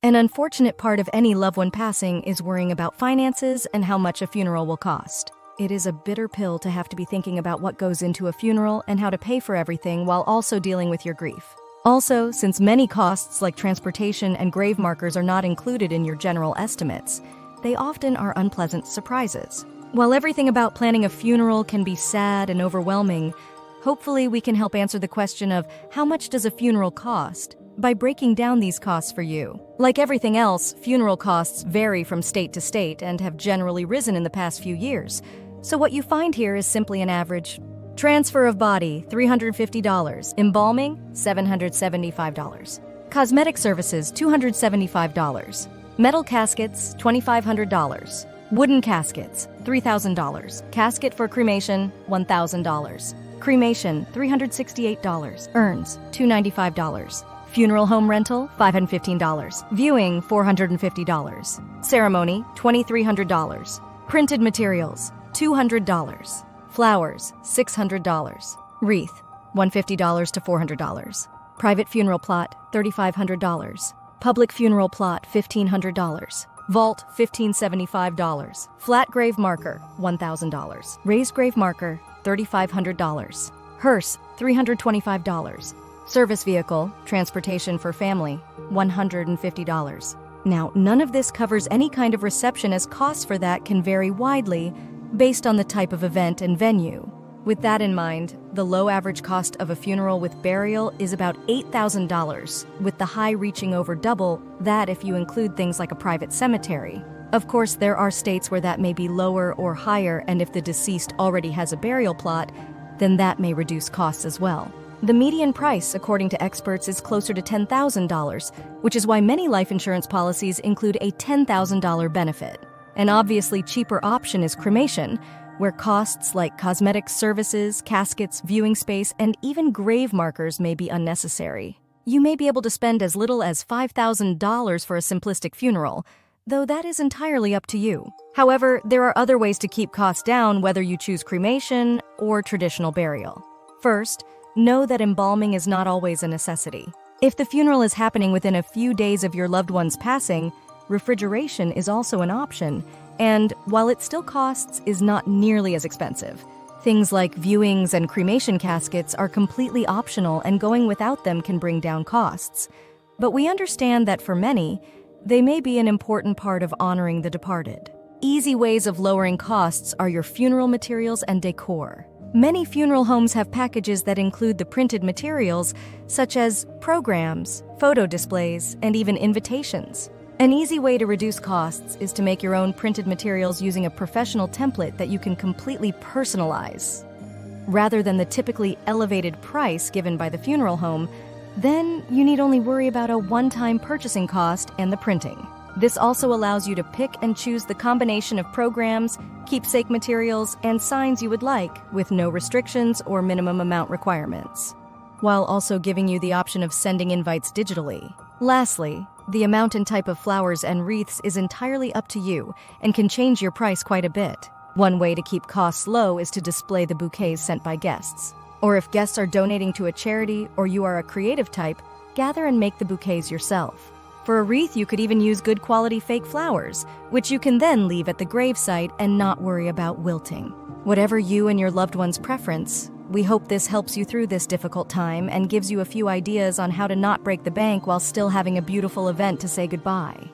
An unfortunate part of any loved one passing is worrying about finances and how much a funeral will cost. It is a bitter pill to have to be thinking about what goes into a funeral and how to pay for everything while also dealing with your grief. Also, since many costs like transportation and grave markers are not included in your general estimates, they often are unpleasant surprises. While everything about planning a funeral can be sad and overwhelming, hopefully we can help answer the question of how much does a funeral cost by breaking down these costs for you. Like everything else, funeral costs vary from state to state and have generally risen in the past few years. So what you find here is simply an average. Transfer of body, $350. Embalming, $775. Cosmetic Services, $275. Metal caskets, $2,500. Wooden caskets, $3,000. Casket for cremation, $1,000. Cremation, $368. Urns, $295. Funeral home rental, $515. Viewing, $450. Ceremony, $2,300. Printed materials, $200. Flowers, $600. Wreath, $150 to $400. Private funeral plot, $3,500. Public funeral plot, $1,500. Vault, $1,575. Flat grave marker, $1,000. Raised grave marker, $3,500. Hearse, $325. Service vehicle, transportation for family, $150. Now, none of this covers any kind of reception, as costs for that can vary widely based on the type of event and venue. With that in mind, the low average cost of a funeral with burial is about $8,000, with the high reaching over double that if you include things like a private cemetery. Of course, there are states where that may be lower or higher, and if the deceased already has a burial plot, then that may reduce costs as well. The median price, according to experts, is closer to $10,000, which is why many life insurance policies include a $10,000 benefit. An obviously cheaper option is cremation, where costs like cosmetic services, caskets, viewing space, and even grave markers may be unnecessary. You may be able to spend as little as $5,000 for a simplistic funeral, though that is entirely up to you. However, there are other ways to keep costs down, whether you choose cremation or traditional burial. First, know that embalming is not always a necessity. If the funeral is happening within a few days of your loved one's passing, refrigeration is also an option, and while it still costs, is not nearly as expensive. Things like viewings and cremation caskets are completely optional, and going without them can bring down costs. But we understand that for many, they may be an important part of honoring the departed. Easy ways of lowering costs are your funeral materials and decor. Many funeral homes have packages that include the printed materials, such as programs, photo displays, and even invitations. An easy way to reduce costs is to make your own printed materials using a professional template that you can completely personalize. Rather than the typically elevated price given by the funeral home, then you need only worry about a one-time purchasing cost and the printing. This also allows you to pick and choose the combination of programs, keepsake materials, and signs you would like, with no restrictions or minimum amount requirements, while also giving you the option of sending invites digitally. Lastly, the amount and type of flowers and wreaths is entirely up to you and can change your price quite a bit. One way to keep costs low is to display the bouquets sent by guests. Or if guests are donating to a charity or you are a creative type, gather and make the bouquets yourself. For a wreath, you could even use good quality fake flowers, which you can then leave at the gravesite and not worry about wilting. Whatever you and your loved one's preference, we hope this helps you through this difficult time and gives you a few ideas on how to not break the bank while still having a beautiful event to say goodbye.